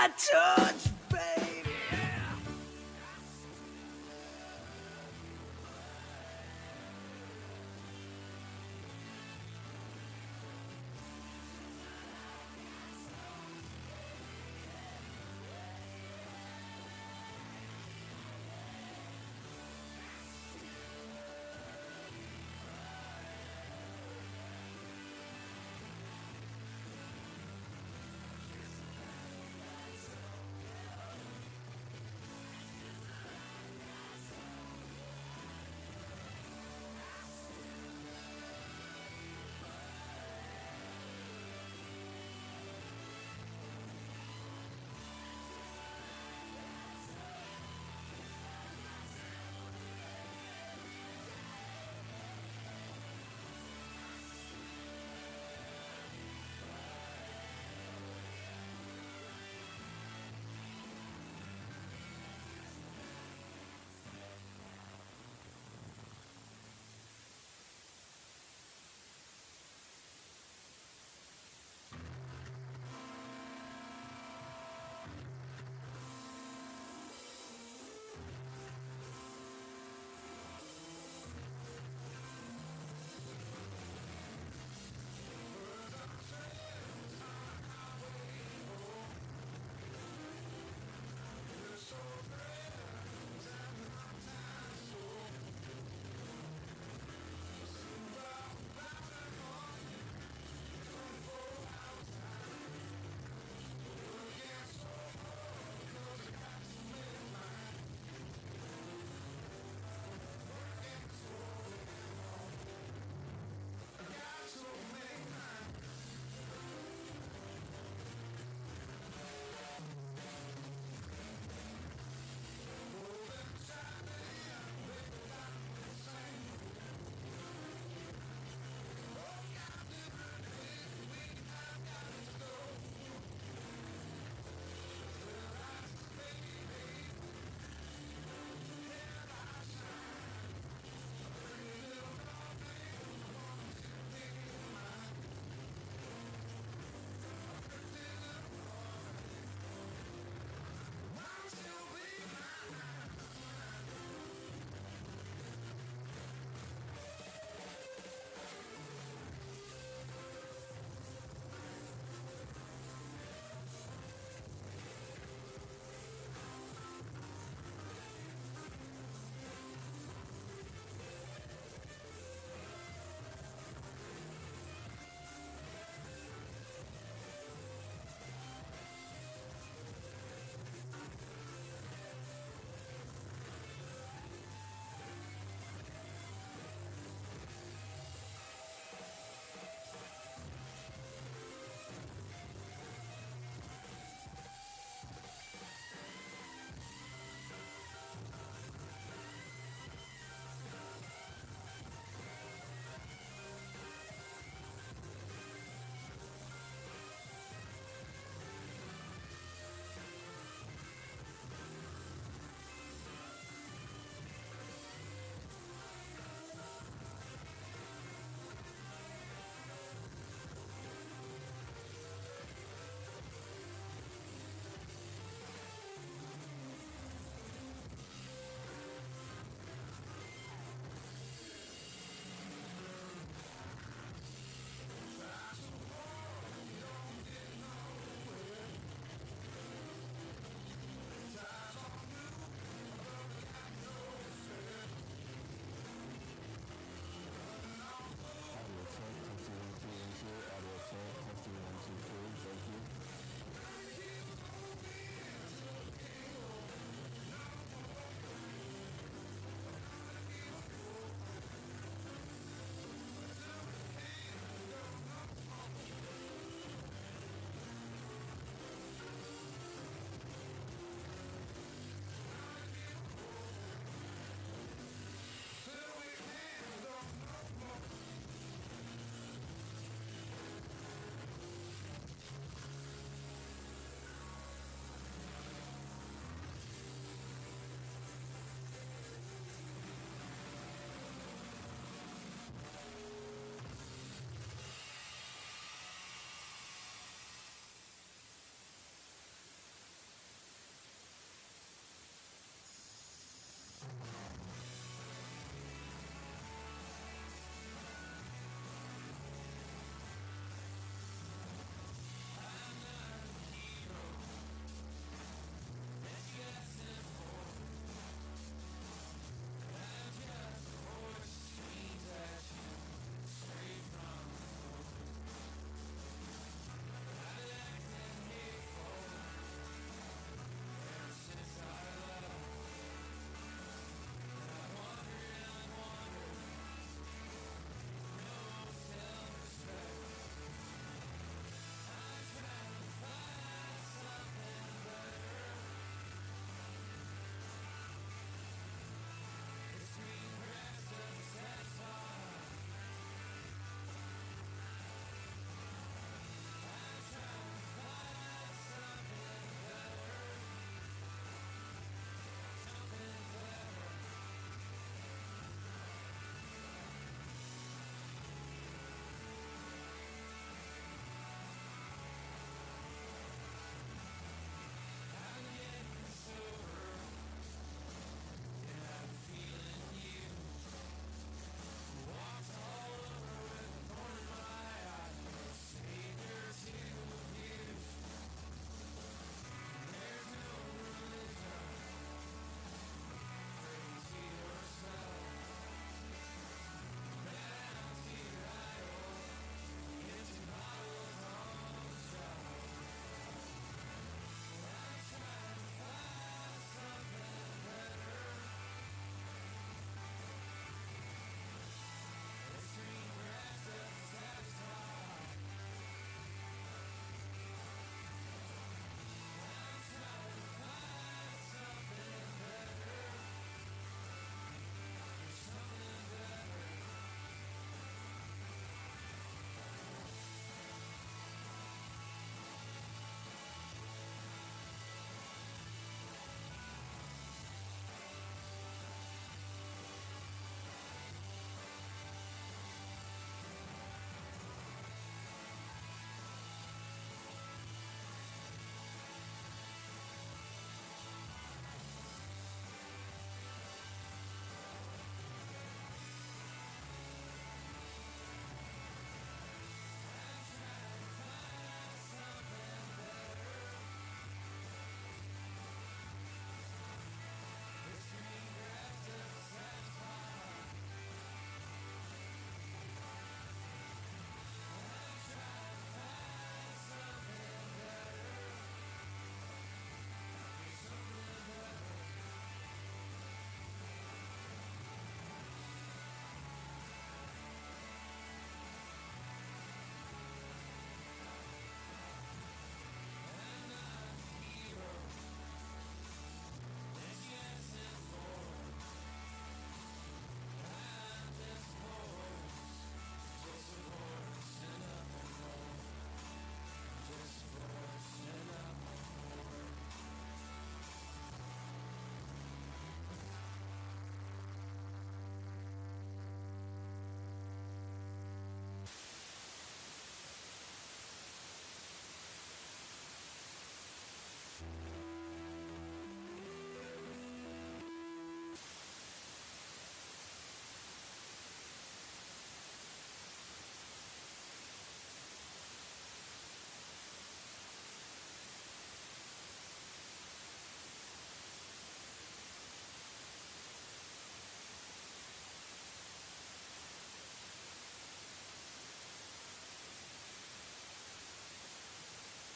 my touch, baby.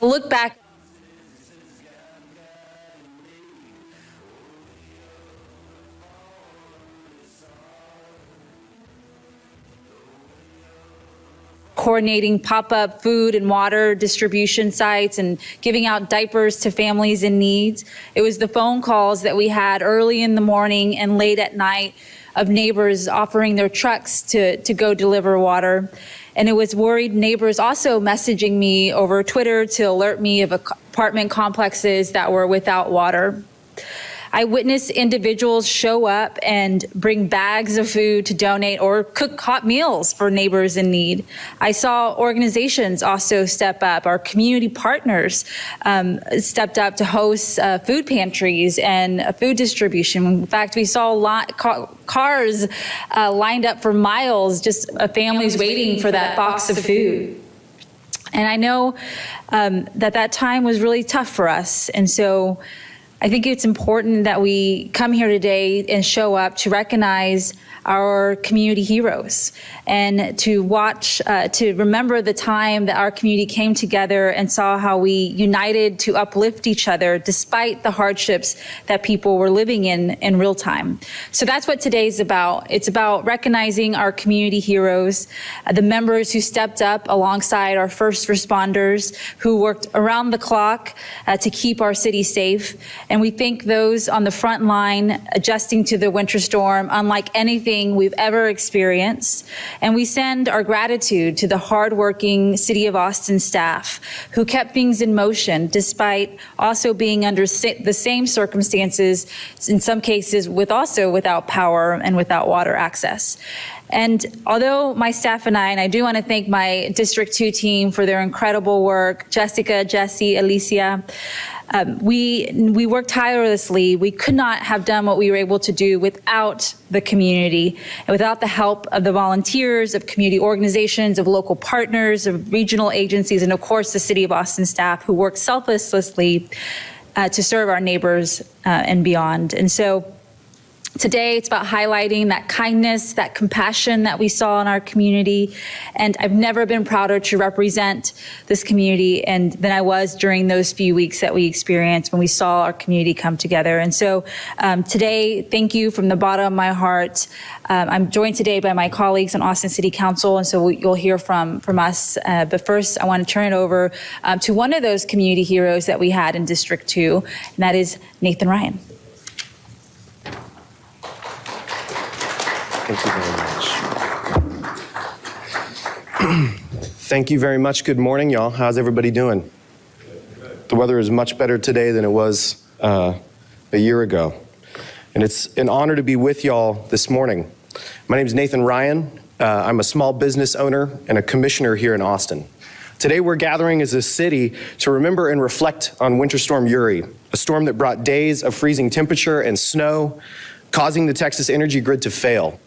Look back. Coordinating pop-up food and water distribution sites and giving out diapers to families in need. It was the phone calls that we had early in the morning and late at night of neighbors offering their trucks to go deliver water. And it was worried neighbors also messaging me over Twitter to alert me of apartment complexes that were without water. I witnessed individuals show up and bring bags of food to donate or cook hot meals for neighbors in need. I saw organizations also step up. Our community partners stepped up to host food pantries and food distribution. In fact, we saw cars lined up for miles, just families waiting for that box of food. And I know that time was really tough for us. And so I think it's important that we come here today and show up to recognize our community heroes and to watch, to remember the time that our community came together and saw how we united to uplift each other despite the hardships that people were living in real time. So that's what today's about. It's about recognizing our community heroes, the members who stepped up alongside our first responders who worked around the clock to keep our city safe. And we thank those on the front line adjusting to the winter storm unlike anything we've ever experienced. And we send our gratitude to the hardworking City of Austin staff who kept things in motion despite also being under the same circumstances, in some cases without power and without water access. And although my staff and I do want to thank my District 2 team for their incredible work, Jessica, Jesse, Alicia, we worked tirelessly. We could not have done what we were able to do without the community and without the help of the volunteers, of community organizations, of local partners, of regional agencies, and of course the City of Austin staff who worked selflessly to serve our neighbors and beyond. And so today, it's about highlighting that kindness, that compassion that we saw in our community. And I've never been prouder to represent this community than I was during those few weeks that we experienced when we saw our community come together. And so today, thank you from the bottom of my heart. I'm joined today by my colleagues on Austin City Council, and so you'll hear from us. But first, I want to turn it over to one of those community heroes that we had in District 2, and that is Nathan Ryan. Thank you very much. Thank you very much. Good morning, y'all. How's everybody doing? The weather is much better today than it was a year ago. And it's an honor to be with y'all this morning. My name is Nathan Ryan. I'm a small business owner and a commissioner here in Austin. Today we're gathering as a city to remember and reflect on Winter Storm Uri, a storm that brought days of freezing temperature and snow, causing the Texas energy grid to fail.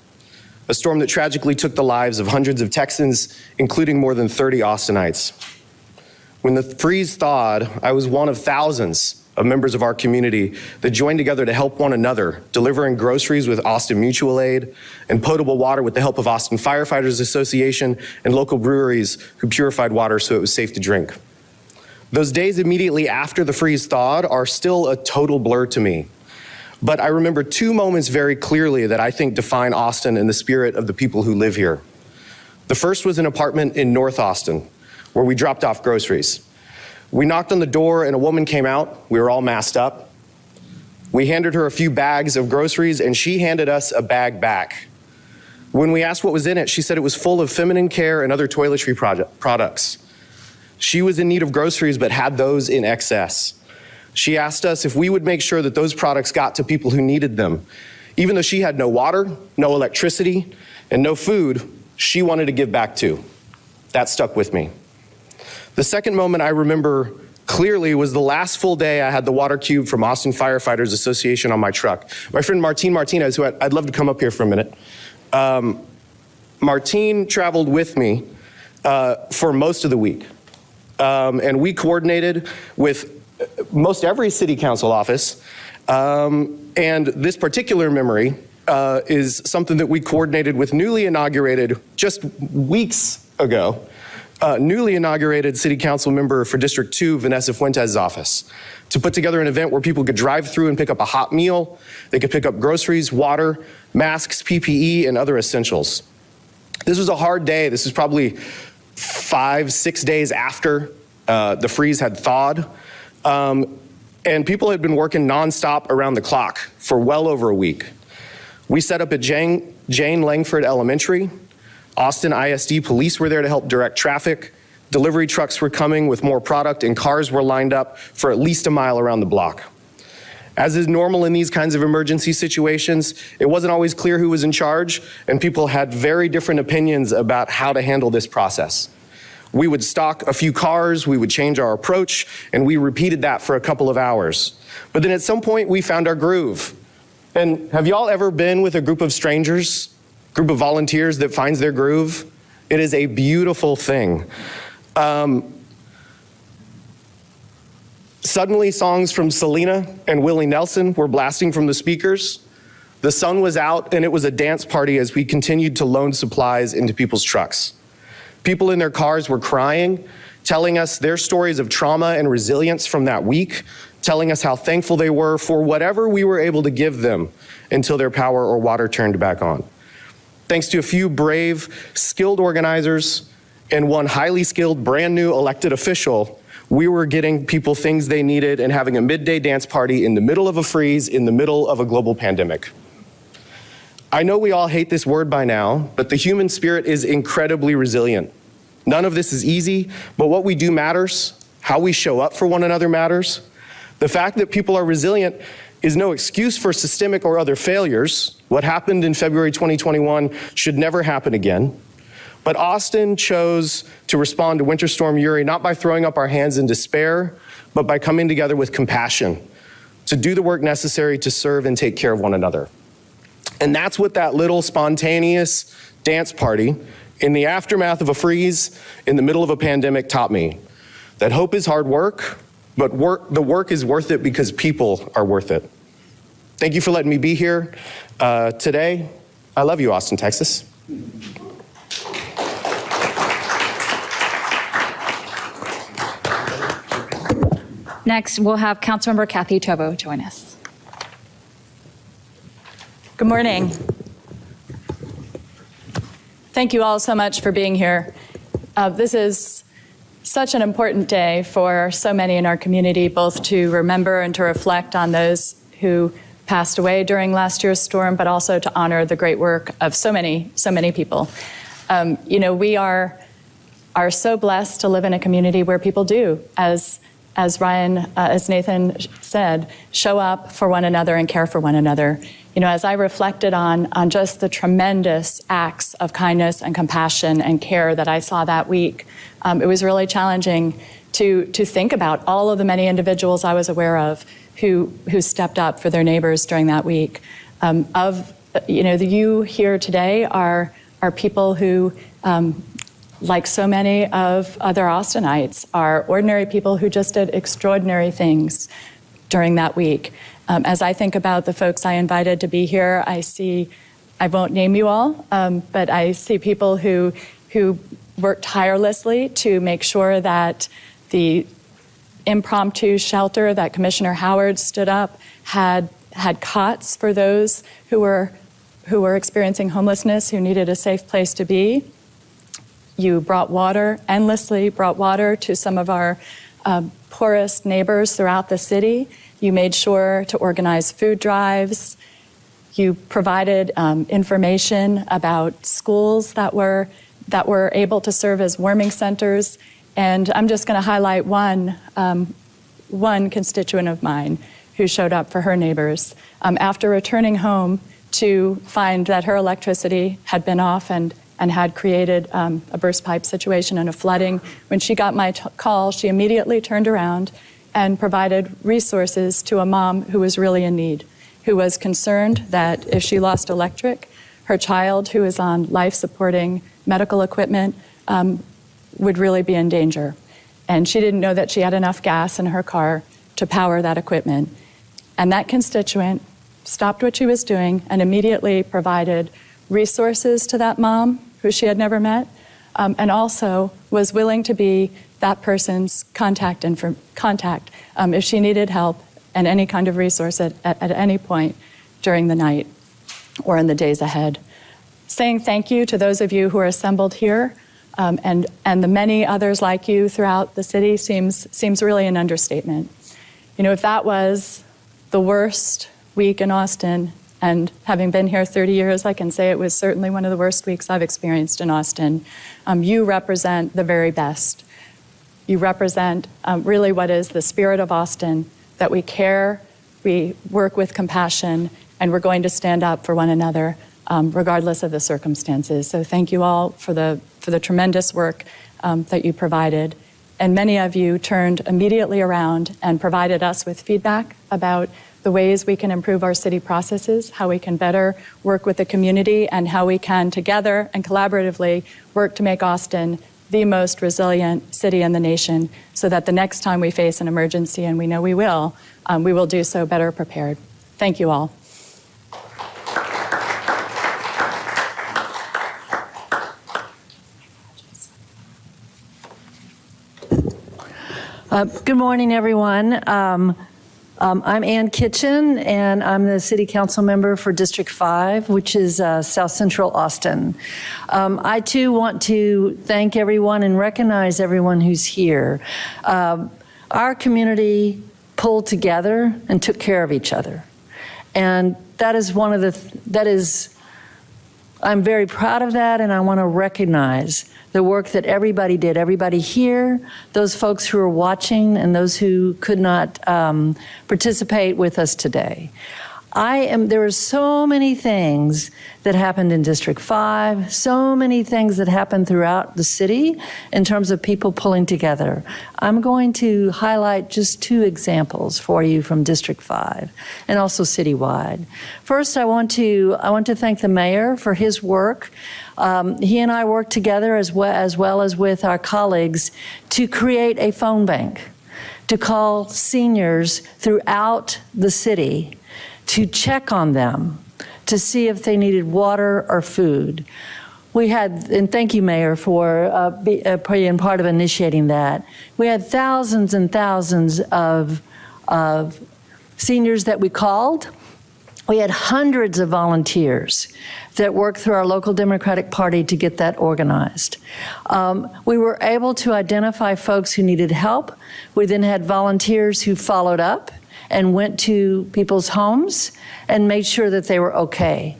A storm that tragically took the lives of hundreds of Texans, including more than 30 Austinites. When the freeze thawed, I was one of thousands of members of our community that joined together to help one another, delivering groceries with Austin Mutual Aid and potable water with the help of Austin Firefighters Association and local breweries who purified water so it was safe to drink. Those days immediately after the freeze thawed are still a total blur to me. But I remember two moments very clearly that I think define Austin and the spirit of the people who live here. The first was an apartment in North Austin, where we dropped off groceries. We knocked on the door and a woman came out. We were all masked up. We handed her a few bags of groceries and she handed us a bag back. When we asked what was in it, she said it was full of feminine care and other toiletry products. She was in need of groceries but had those in excess. She asked us if we would make sure that those products got to people who needed them. Even though she had no water, no electricity, and no food, she wanted to give back too. That stuck with me. The second moment I remember clearly was the last full day I had the water cube from Austin Firefighters Association on my truck. My friend Martine Martinez, who I'd love to come up here for a minute. Martine traveled with me for most of the week. And we coordinated with most every city council office. And this particular memory is something that we coordinated with newly inaugurated just weeks ago, newly inaugurated city council member for District 2, Vanessa Fuentes' office, to put together an event where people could drive through and pick up a hot meal. They could pick up groceries, water, masks, PPE, and other essentials. This was a hard day. This was probably 5-6 days after the freeze had thawed. And people had been working nonstop around the clock for well over a week. We set up at Jane Langford Elementary. Austin ISD police were there to help direct traffic. Delivery trucks were coming with more product, and cars were lined up for at least a mile around the block. As is normal in these kinds of emergency situations, it wasn't always clear who was in charge, and people had very different opinions about how to handle this process. We would stock a few cars, we would change our approach, and we repeated that for a couple of hours. But then at some point, we found our groove. And have y'all ever been with a group of strangers? Group of volunteers that finds their groove? It is a beautiful thing. Suddenly, songs from Selena and Willie Nelson were blasting from the speakers. The sun was out, and it was a dance party as we continued to load supplies into people's trucks. People in their cars were crying, telling us their stories of trauma and resilience from that week, telling us how thankful they were for whatever we were able to give them until their power or water turned back on. Thanks to a few brave, skilled organizers and one highly skilled, brand new elected official, we were getting people things they needed and having a midday dance party in the middle of a freeze, in the middle of a global pandemic. I know we all hate this word by now, but the human spirit is incredibly resilient. None of this is easy, but what we do matters. How we show up for one another matters. The fact that people are resilient is no excuse for systemic or other failures. What happened in February 2021 should never happen again. But Austin chose to respond to Winter Storm Uri not by throwing up our hands in despair, but by coming together with compassion to do the work necessary to serve and take care of one another. And that's what that little spontaneous dance party in the aftermath of a freeze in the middle of a pandemic taught me. That hope is hard work, but the work is worth it because people are worth it. Thank you for letting me be here today. I love you, Austin, Texas. Next, we'll have Councilmember Kathy Tovo join us. Good morning. Thank you all so much for being here. This is such an important day for so many in our community, both to remember and to reflect on those who passed away during last year's storm, but also to honor the great work of so many people. We are so blessed to live in a community where people do, as Nathan said, show up for one another and care for one another. As I reflected on just the tremendous acts of kindness and compassion and care that I saw that week, it was really challenging to think about all of the many individuals I was aware of who stepped up for their neighbors during that week. You here today are people who, like so many of other Austinites, are ordinary people who just did extraordinary things during that week. As I think about the folks I invited to be here, I won't name you all, but I see people who worked tirelessly to make sure that the impromptu shelter that Commissioner Howard stood up had cots for those who were experiencing homelessness, who needed a safe place to be. You endlessly brought water to some of our poorest neighbors throughout the city. You made sure to organize food drives. You provided information about schools that were able to serve as warming centers. And I'm just going to highlight one constituent of mine who showed up for her neighbors. After returning home to find that her electricity had been off and had created a burst pipe situation and a flooding, when she got my call, she immediately turned around and provided resources to a mom who was really in need, who was concerned that if she lost electric, her child, who is on life-supporting medical equipment, would really be in danger. And she didn't know that she had enough gas in her car to power that equipment. And that constituent stopped what she was doing and immediately provided resources to that mom, who she had never met, and also was willing to be that person's contact if she needed help and any kind of resource at any point during the night or in the days ahead. Saying thank you to those of you who are assembled here and the many others like you throughout the city seems really an understatement. You know, if that was the worst week in Austin, and having been here 30 years, I can say it was certainly one of the worst weeks I've experienced in Austin. You represent the very best. You represent really what is the spirit of Austin, that we care, we work with compassion, and we're going to stand up for one another regardless of the circumstances. So thank you all for the tremendous work that you provided. And many of you turned immediately around and provided us with feedback about the ways we can improve our city processes, how we can better work with the community, and how we can together and collaboratively work to make Austin the most resilient city in the nation, so that the next time we face an emergency, and we know we will do so better prepared. Thank you all. Good morning, everyone. I'm Ann Kitchen, and I'm the City Council member for District 5, which is South Central Austin. I, too, want to thank everyone and recognize everyone who's here. Our community pulled together and took care of each other. And that is one of the, I'm very proud of that, and I want to recognize the work that everybody did, everybody here, those folks who are watching, and those who could not participate with us today. There are so many things that happened in District 5, so many things that happened throughout the city in terms of people pulling together. I'm going to highlight just 2 examples for you from District 5 and also citywide. First, I want to thank the mayor for his work. He and I worked together as well as with our colleagues to create a phone bank to call seniors throughout the city to check on them, to see if they needed water or food. We had, and thank you, Mayor, for being part of initiating that. We had thousands and thousands of seniors that we called. We had hundreds of volunteers that worked through our local Democratic Party to get that organized. We were able to identify folks who needed help. We then had volunteers who followed up and went to people's homes and made sure that they were okay.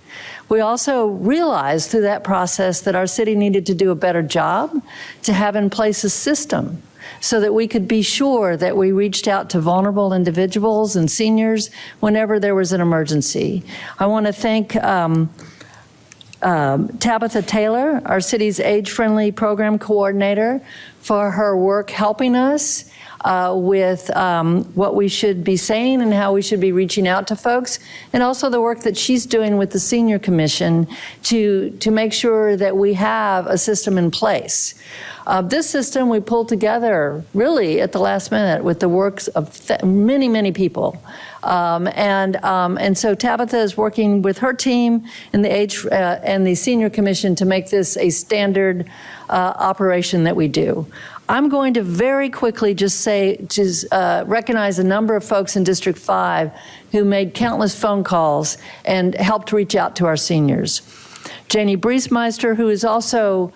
We also realized through that process that our city needed to do a better job to have in place a system so that we could be sure that we reached out to vulnerable individuals and seniors whenever there was an emergency. I want to thank Tabitha Taylor, our city's age-friendly program coordinator, for her work helping us with what we should be saying and how we should be reaching out to folks, and also the work that she's doing with the Senior Commission to make sure that we have a system in place. This system we pulled together really at the last minute with the works of many, many people. And so Tabitha is working with her team and the Senior Commission to make this a standard operation that we do. I'm going to very quickly just recognize a number of folks in District 5 who made countless phone calls and helped reach out to our seniors. Janie Briesmeister, who is also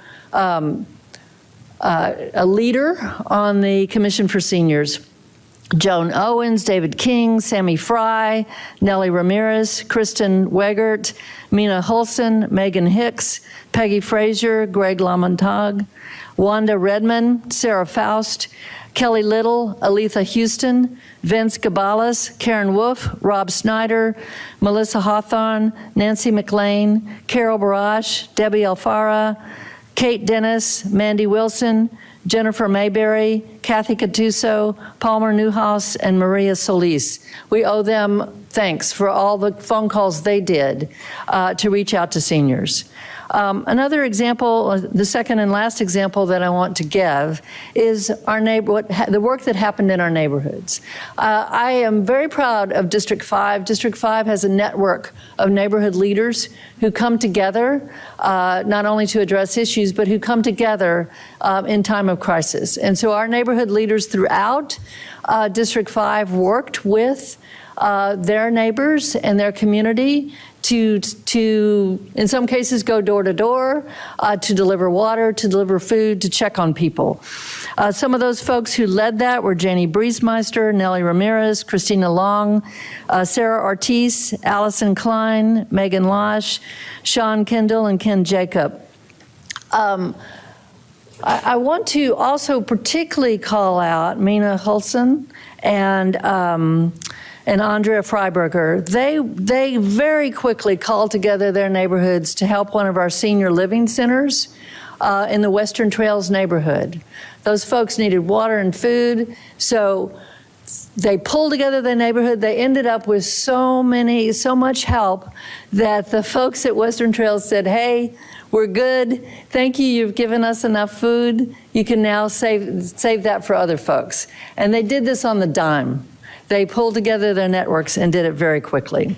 a leader on the Commission for Seniors. Joan Owens, David King, Sammy Fry, Nellie Ramirez, Kristen Wegert, Mina Hulson, Megan Hicks, Peggy Frazier, Greg Lamontag, Wanda Redmond, Sarah Faust, Kelly Little, Aletha Houston, Vince Gabalas, Karen Wolf, Rob Snyder, Melissa Hawthorne, Nancy McLean, Carol Barash, Debbie Alfara, Kate Dennis, Mandy Wilson, Jennifer Mayberry, Kathy Catuso, Palmer Newhouse, and Maria Solis. We owe them thanks for all the phone calls they did to reach out to seniors. Another example, the second and last example that I want to give is the work that happened in our neighborhoods. I am very proud of District 5. District 5 has a network of neighborhood leaders who come together not only to address issues, but who come together in time of crisis. And so our neighborhood leaders throughout District 5 worked with their neighbors and their community to in some cases go door to door, to deliver water, to deliver food, to check on people. Some of those folks who led that were Janie Briesmeister, Nellie Ramirez, Christina Long, Sarah Ortiz, Allison Klein, Megan Losh, Sean Kendall, and Ken Jacob. I want to also particularly call out Mina Hulson and Andrea Freiberger. They very quickly called together their neighborhoods to help one of our senior living centers in the Western Trails neighborhood. Those folks needed water and food, so they pulled together their neighborhood. They ended up with so much help that the folks at Western Trails said, hey, we're good. Thank you. You've given us enough food. You can now save that for other folks. And they did this on the dime. They pulled together their networks and did it very quickly.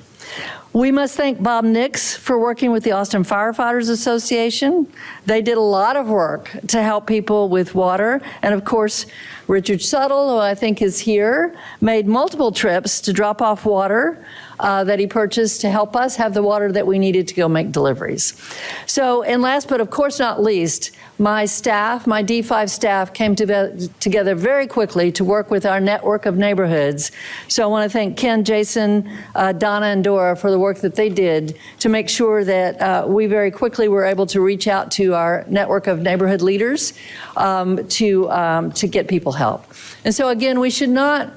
We must thank Bob Nix for working with the Austin Firefighters Association. They did a lot of work to help people with water. And of course, Richard Suttle, who I think is here, made multiple trips to drop off water that he purchased to help us have the water that we needed to go make deliveries. So, and last but of course not least, my staff, my D5 staff came together very quickly to work with our network of neighborhoods. So I want to thank Ken, Jason, Donna, and Dora for the work that they did to make sure that we very quickly were able to reach out to our network of neighborhood leaders to get people help. And so again, we should not,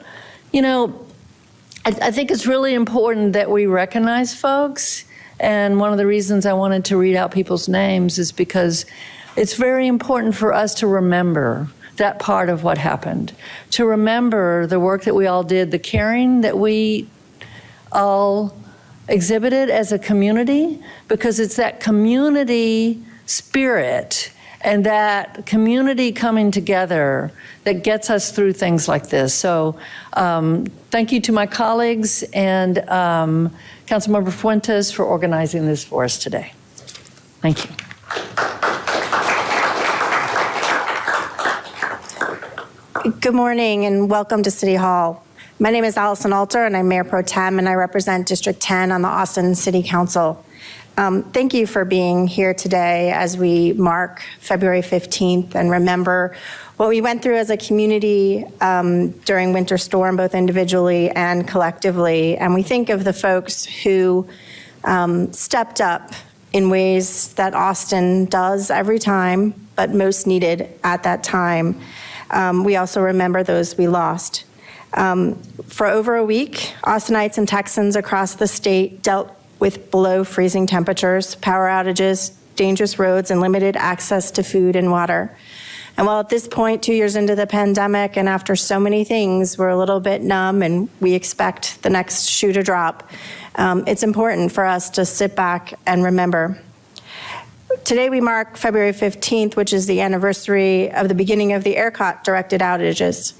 I think it's really important that we recognize folks. And one of the reasons I wanted to read out people's names is because it's very important for us to remember that part of what happened, to remember the work that we all did, the caring that we all exhibited as a community, because it's that community spirit and that community coming together that gets us through things like this. So thank you to my colleagues and Councilmember Fuentes for organizing this for us today. Thank you. Good morning and welcome to City Hall. My name is Alison Alter and I'm Mayor Pro Tem and I represent District 10 on the Austin City Council. Thank you for being here today as we mark February 15th and remember what we went through as a community during Winter Storm, both individually and collectively. And we think of the folks who stepped up in ways that Austin does every time, but most needed at that time. We also remember those we lost. For over a week, Austinites and Texans across the state dealt with below freezing temperatures, power outages, dangerous roads, and limited access to food and water. And while at this point, 2 years into the pandemic, and after so many things, we're a little bit numb and we expect the next shoe to drop, it's important for us to sit back and remember. Today we mark February 15th, which is the anniversary of the beginning of the ERCOT directed outages.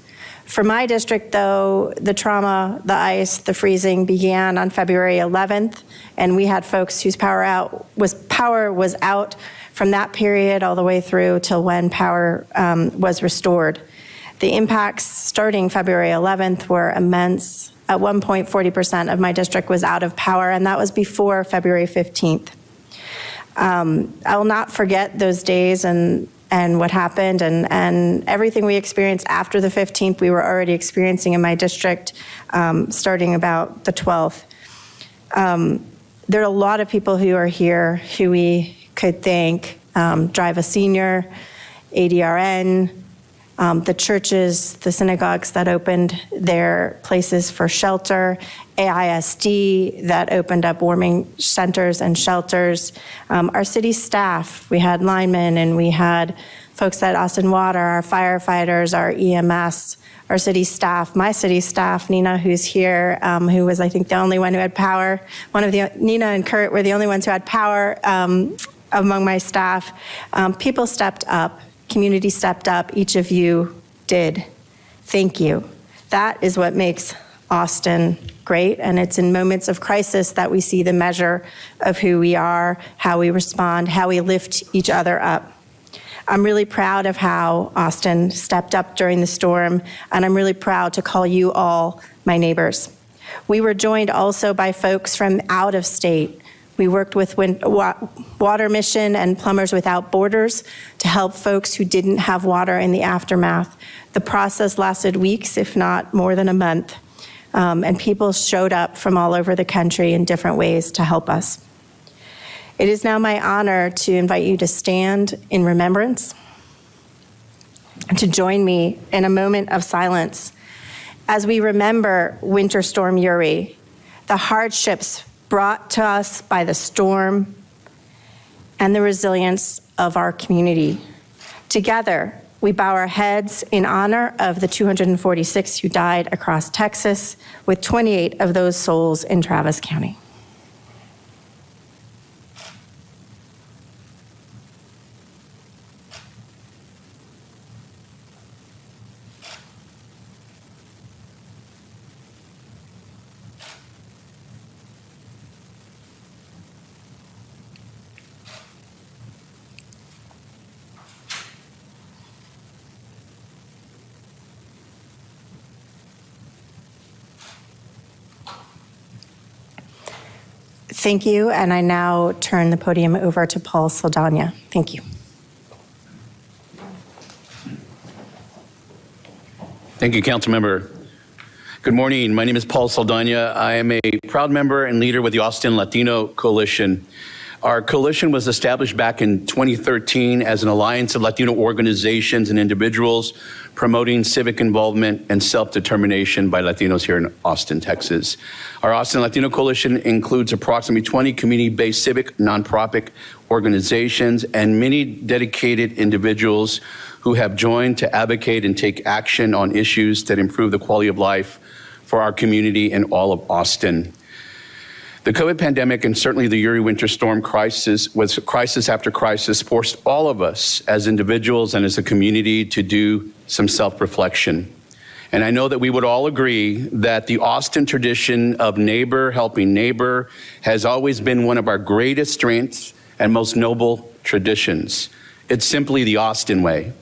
For my district, though, the trauma, the ice, the freezing began on February 11th, and we had folks whose power was out from that period all the way through till when power was restored. The impacts starting February 11th were immense. At one point, 40% of my district was out of power, and that was before February 15th. I will not forget those days and what happened and everything we experienced after the 15th, we were already experiencing in my district starting about the 12th. There are a lot of people who are here who we could thank. Drive a Senior, ADRN, the churches, the synagogues that opened their places for shelter, AISD that opened up warming centers and shelters, our city staff, we had linemen and we had folks at Austin Water, our firefighters, our EMS, our city staff, my city staff, Nina, who's here, who was, I think, the only one who had power. Nina and Kurt were the only ones who had power among my staff. People stepped up, community stepped up, each of you did. Thank you. That is what makes Austin great, and it's in moments of crisis that we see the measure of who we are, how we respond, how we lift each other up. I'm really proud of how Austin stepped up during the storm, and I'm really proud to call you all my neighbors. We were joined also by folks from out of state. We worked with Water Mission and Plumbers Without Borders to help folks who didn't have water in the aftermath. The process lasted weeks, if not more than a month, and people showed up from all over the country in different ways to help us. It is now my honor to invite you to stand in remembrance and to join me in a moment of silence as we remember Winter Storm Uri, the hardships brought to us by the storm and the resilience of our community. Together, we bow our heads in honor of the 246 who died across Texas, with 28 of those souls in Travis County. Thank you, and I now turn the podium over to Paul Saldana. Thank you. Thank you, Councilmember. Good morning. My name is Paul Saldana. I am a proud member and leader with the Austin Latino Coalition. Our coalition was established back in 2013 as an alliance of Latino organizations and individuals promoting civic involvement and self-determination by Latinos here in Austin, Texas. Our Austin Latino Coalition includes approximately 20 community-based civic nonprofit organizations and many dedicated individuals who have joined to advocate and take action on issues that improve the quality of life for our community and all of Austin. The COVID pandemic and certainly the Uri winter storm crisis was crisis after crisis forced all of us as individuals and as a community to do some self-reflection. And I know that we would all agree that the Austin tradition of neighbor helping neighbor has always been one of our greatest strengths and most noble traditions. It's simply the Austin way.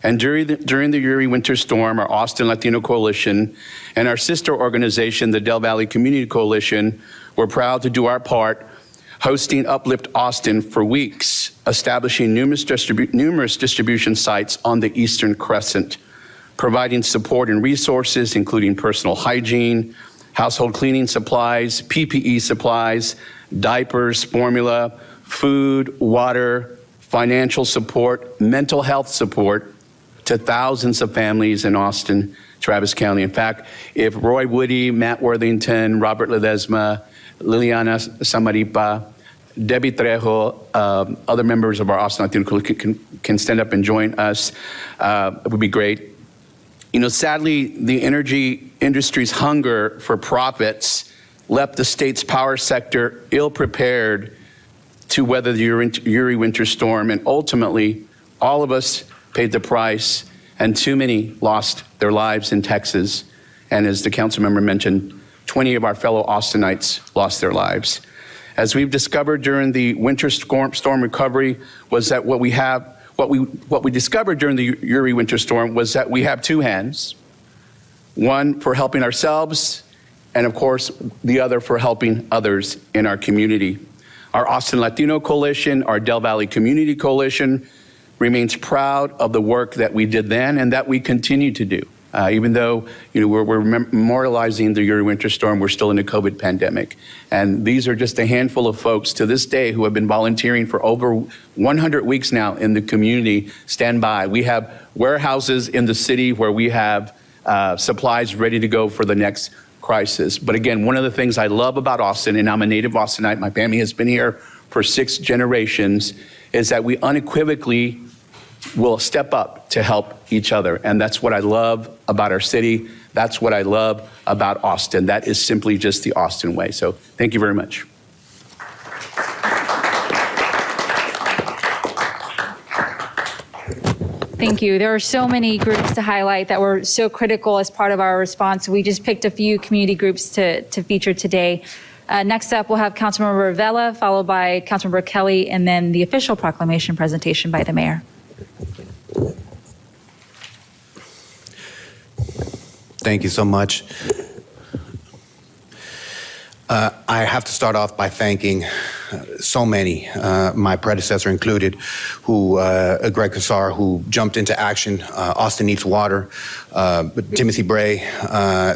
And during the Uri winter storm, our Austin Latino Coalition and our sister organization, the Del Valley Community Coalition, were proud to do our part, hosting Uplift Austin for weeks, establishing numerous distribution sites on the Eastern Crescent, providing support and resources, including personal hygiene, household cleaning supplies, PPE supplies, diapers, formula, food, water, financial support, mental health support, to thousands of families in Austin, Travis County. In fact, if Roy Woody, Matt Worthington, Robert Ledesma, Liliana Samaripa, Debbie Trejo, other members of our Austin Latino Coalition can stand up and join us, it would be great. You know, sadly, the energy industry's hunger for profits left the state's power sector ill-prepared to weather the Uri winter storm, and ultimately, all of us paid the price, and too many lost their lives in Texas. And as the council member mentioned, 20 of our fellow Austinites lost their lives. As we've discovered during the winter storm recovery was that what we discovered during the Uri winter storm was that we have two hands, one for helping ourselves, and of course, the other for helping others in our community. Our Austin Latino Coalition, our Del Valley Community Coalition, remains proud of the work that we did then and that we continue to do. Even though we're memorializing the Uri winter storm, we're still in the COVID pandemic. And these are just a handful of folks to this day who have been volunteering for over 100 weeks now in the community stand by. We have warehouses in the city where we have supplies ready to go for the next crisis. But again, one of the things I love about Austin, and I'm a native Austinite, my family has been here for 6 generations, is that we unequivocally will step up to help each other. And that's what I love about our city. That's what I love about Austin. That is simply just the Austin way. So thank you very much. Thank you. There are so many groups to highlight that were so critical as part of our response. We just picked a few community groups to feature today. Next up, we'll have Councilmember Vela, followed by Councilmember Kelly, and then the official proclamation presentation by the mayor. Thank you so much. I have to start off by thanking so many, my predecessor included, Greg Kassar, who jumped into action, Austin Needs Water, Timothy Bray,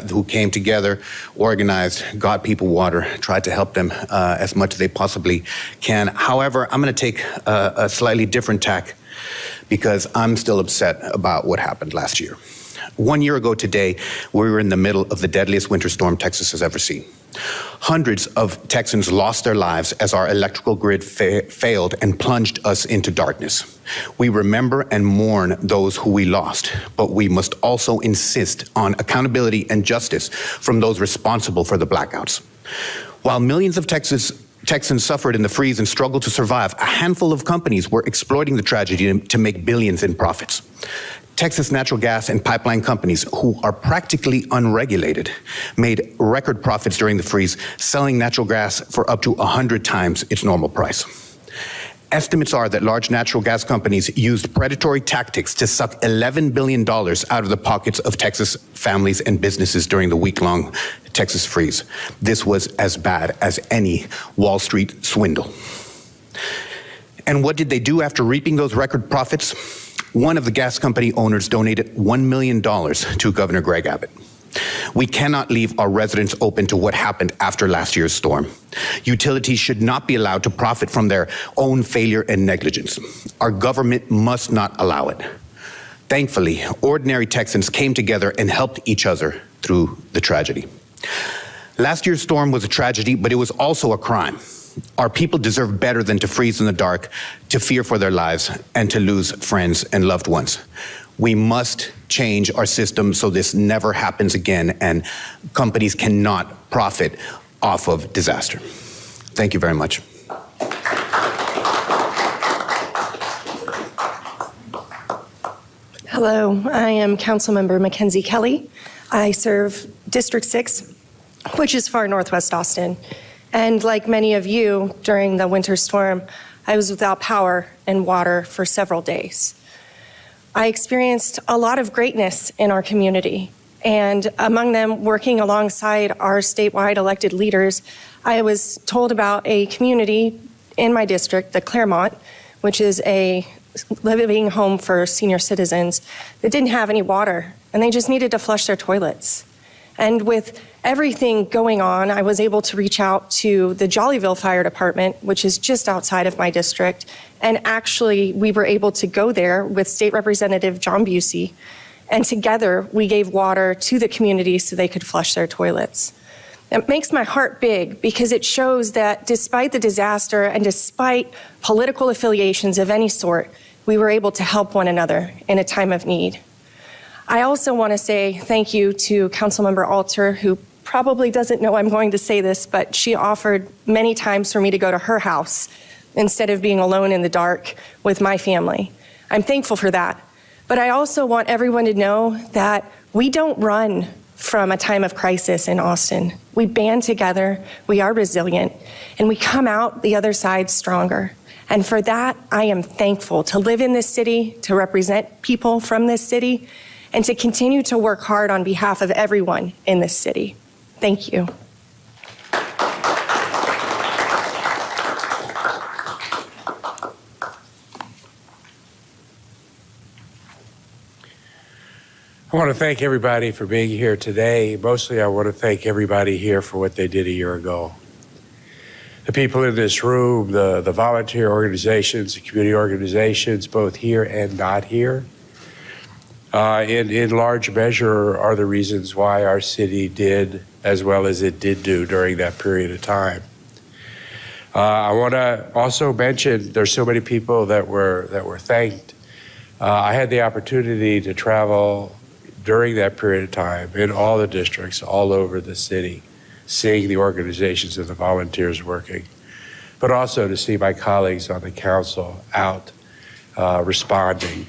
who came together, organized, got people water, tried to help them as much as they possibly can. However, I'm going to take a slightly different tack because I'm still upset about what happened last year. 1 year ago today, we were in the middle of the deadliest winter storm Texas has ever seen. Hundreds of Texans lost their lives as our electrical grid failed and plunged us into darkness. We remember and mourn those who we lost, but we must also insist on accountability and justice from those responsible for the blackouts. While millions of Texans suffered in the freeze and struggled to survive, a handful of companies were exploiting the tragedy to make billions in profits. Texas natural gas and pipeline companies, who are practically unregulated, made record profits during the freeze, selling natural gas for up to 100 times its normal price. Estimates are that large natural gas companies used predatory tactics to suck $11 billion out of the pockets of Texas families and businesses during the week-long Texas freeze. This was as bad as any Wall Street swindle. And what did they do after reaping those record profits? One of the gas company owners donated $1 million to Governor Greg Abbott. We cannot leave our residents open to what happened after last year's storm. Utilities should not be allowed to profit from their own failure and negligence. Our government must not allow it. Thankfully, ordinary Texans came together and helped each other through the tragedy. Last year's storm was a tragedy, but it was also a crime. Our people deserve better than to freeze in the dark, to fear for their lives, and to lose friends and loved ones. We must change our system so this never happens again, and companies cannot profit off of disaster. Thank you very much. Hello, I am Councilmember Mackenzie Kelly. I serve District 6, which is far northwest Austin. And like many of you, during the winter storm, I was without power and water for several days. I experienced a lot of greatness in our community, and among them, working alongside our statewide elected leaders, I was told about a community in my district, the Claremont, which is a living home for senior citizens that didn't have any water, and they just needed to flush their toilets. And with everything going on, I was able to reach out to the Jollyville Fire Department, which is just outside of my district. And actually, we were able to go there with State Representative John Busey. And together, we gave water to the community so they could flush their toilets. It makes my heart big because it shows that despite the disaster and despite political affiliations of any sort, we were able to help one another in a time of need. I also want to say thank you to Councilmember Alter, who probably doesn't know I'm going to say this, but she offered many times for me to go to her house instead of being alone in the dark with my family. I'm thankful for that. But I also want everyone to know that we don't run from a time of crisis in Austin. We band together, we are resilient, and we come out the other side stronger. And for that, I am thankful to live in this city, to represent people from this city, and to continue to work hard on behalf of everyone in this city. Thank you. I want to thank everybody for being here today. Mostly, I want to thank everybody here for what they did a year ago. The people in this room, the volunteer organizations, the community organizations, both here and not here, in large measure are the reasons why our city did as well as it did do during that period of time. I want to also mention there's so many people that were thanked. I had the opportunity to travel during that period of time in all the districts all over the city, seeing the organizations and the volunteers working, but also to see my colleagues on the council out responding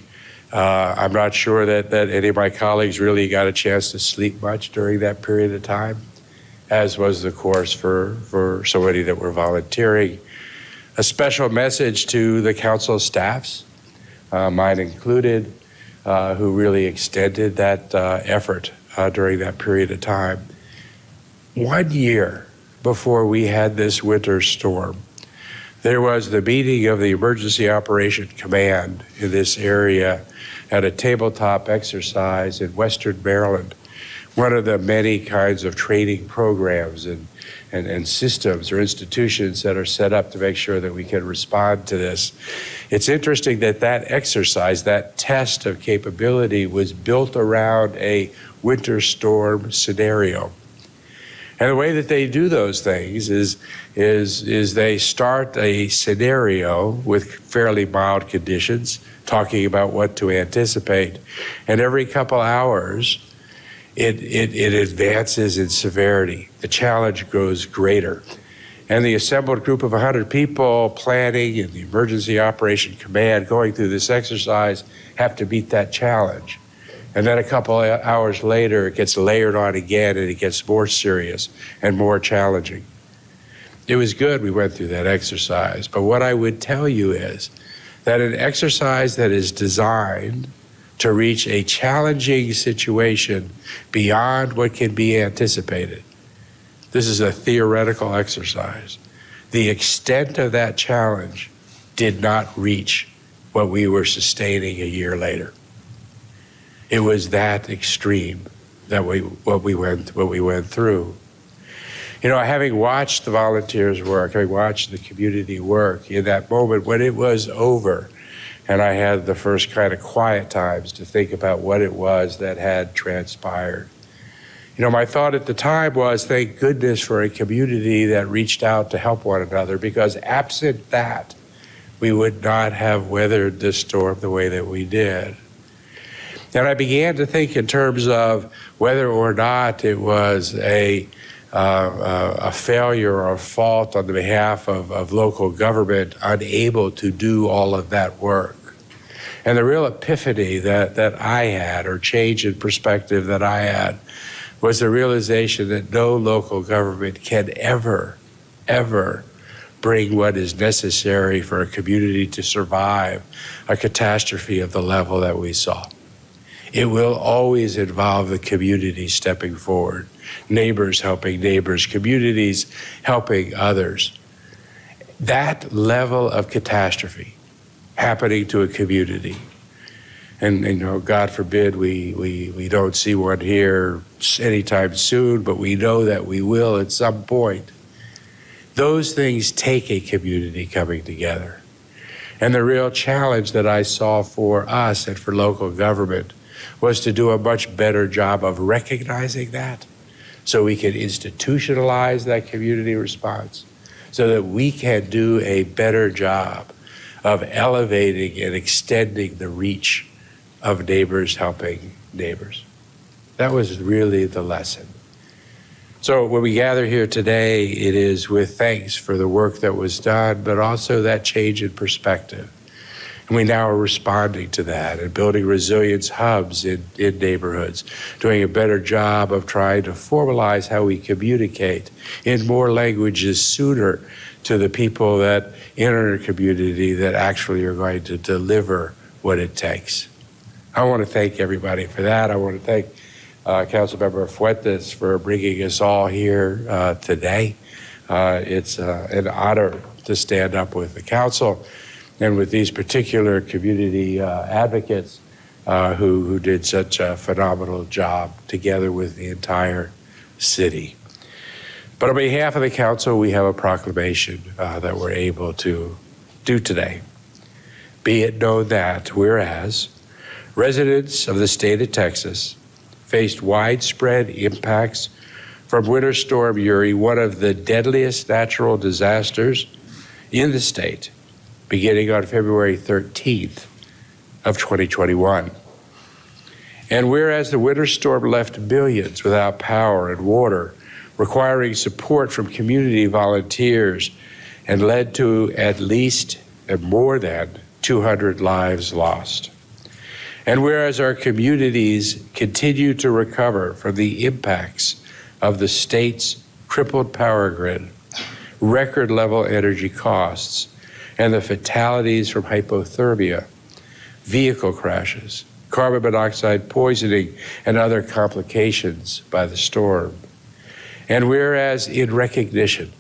I'm not sure that any of my colleagues really got a chance to sleep much during that period of time, as was the course for so many that were volunteering. A special message to the council staffs, mine included, who really extended that effort during that period of time. 1 year before we had this winter storm, there was the meeting of the Emergency Operation Command in this area at a tabletop exercise in Western Maryland, one of the many kinds of training programs and systems or institutions that are set up to make sure that we can respond to this. It's interesting that that exercise, that test of capability, was built around a winter storm scenario. And the way that they do those things is they start a scenario with fairly mild conditions, talking about what to anticipate. And every couple hours, it advances in severity. The challenge grows greater. And the assembled group of 100 people planning and the Emergency Operation Command going through this exercise have to meet that challenge. And then a couple of hours later, it gets layered on again and it gets more serious and more challenging. It was good we went through that exercise, but what I would tell you is that an exercise that is designed to reach a challenging situation beyond what can be anticipated, this is a theoretical exercise. The extent of that challenge did not reach what we were sustaining a year later. It was that extreme that what we went through. You know, having watched the volunteers work, having watched the community work, in that moment when it was over, and I had the first kind of quiet times to think about what it was that had transpired. You know, my thought at the time was, thank goodness for a community that reached out to help one another, because absent that, we would not have weathered this storm the way that we did. And I began to think in terms of whether or not it was a failure or a fault on the behalf of local government unable to do all of that work. And the real epiphany that I had, or change in perspective that I had, was the realization that no local government can ever bring what is necessary for a community to survive a catastrophe of the level that we saw. It will always involve the community stepping forward, neighbors helping neighbors, communities helping others. That level of catastrophe happening to a community, and you know, God forbid we don't see one here anytime soon, but we know that we will at some point. Those things take a community coming together. And the real challenge that I saw for us and for local government was to do a much better job of recognizing that, so we can institutionalize that community response, so that we can do a better job of elevating and extending the reach of neighbors helping neighbors. That was really the lesson. So when we gather here today, it is with thanks for the work that was done, but also that change in perspective. And we now are responding to that and building resilience hubs in neighborhoods, doing a better job of trying to formalize how we communicate in more languages sooner to the people that in our community that actually are going to deliver what it takes. I want to thank everybody for that. I want to thank Councilmember Fuentes for bringing us all here today. It's an honor to stand up with the council and with these particular community advocates who did such a phenomenal job together with the entire city. But on behalf of the council, we have a proclamation that we're able to do today. Be it known that, whereas residents of the state of Texas faced widespread impacts from Winter Storm Uri, one of the deadliest natural disasters in the state, beginning on February 13th of 2021. And whereas the winter storm left millions without power and water, requiring support from community volunteers, and led to at least and more than 200 lives lost. And whereas our communities continue to recover from the impacts of the state's crippled power grid, record level energy costs, and the fatalities from hypothermia, vehicle crashes, carbon monoxide poisoning, and other complications by the storm. And whereas in recognition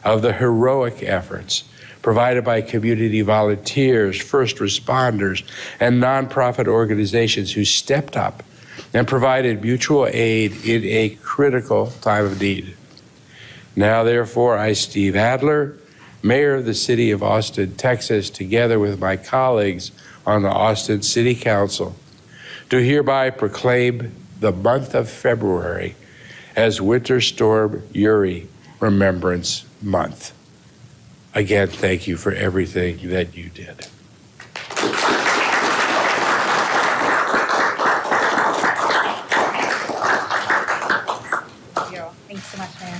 of the heroic efforts provided by community volunteers, first responders, and nonprofit organizations who stepped up and provided mutual aid in a critical time of need. Now, therefore, I, Steve Adler, Mayor of the City of Austin, Texas, together with my colleagues on the Austin City Council, do hereby proclaim the month of February as Winter Storm Uri Remembrance Month. Again, thank you for everything that you did. Thanks so much, Mayor.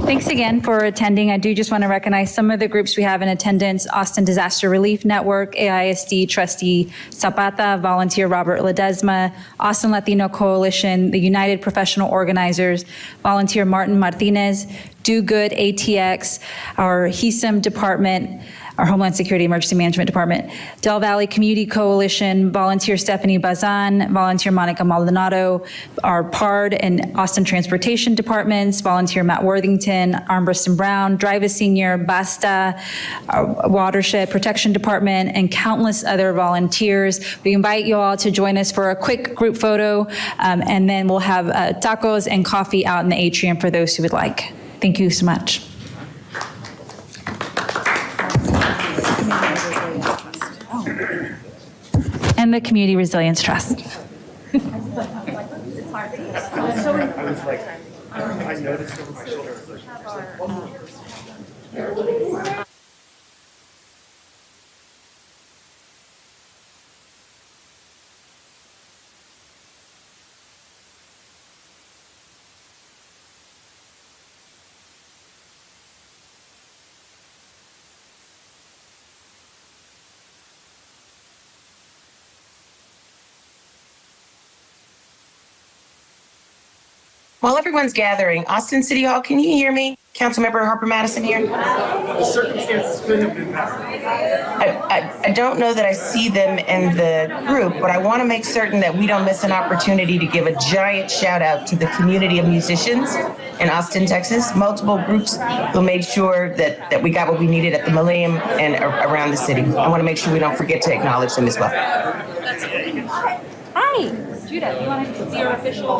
Thanks again for attending. I do just want to recognize some of the groups we have in attendance: Austin Disaster Relief Network, AISD Trustee Zapata, Volunteer Robert Ledesma, Austin Latino Coalition, the United Professional Organizers, Volunteer Martin Martinez, Do Good ATX, our HESM Department, our Homeland Security Emergency Management Department, Del Valley Community Coalition, Volunteer Stephanie Bazan, Volunteer Monica Maldonado, our PARD and Austin Transportation Departments, Volunteer Matt Worthington, Armbrust and Brown, Drive a Senior, BASTA, our Watershed Protection Department, and countless other volunteers. We invite you all to join us for a quick group photo, and then we'll have tacos and coffee out in the atrium for those who would like. Thank you so much. And the Community Resilience Trust. While everyone's gathering, Austin City Hall, can you hear me? Councilmember Harper Madison here. The circumstances couldn't have been better. I don't know that I see them in the group, but I want to make certain that we don't miss an opportunity to give a giant shout out to the community of musicians in Austin, Texas. Multiple groups who made sure that we got what we needed at the Millennium and around the city. I want to make sure we don't forget to acknowledge them as well. Hi, Judah, you want to see your official?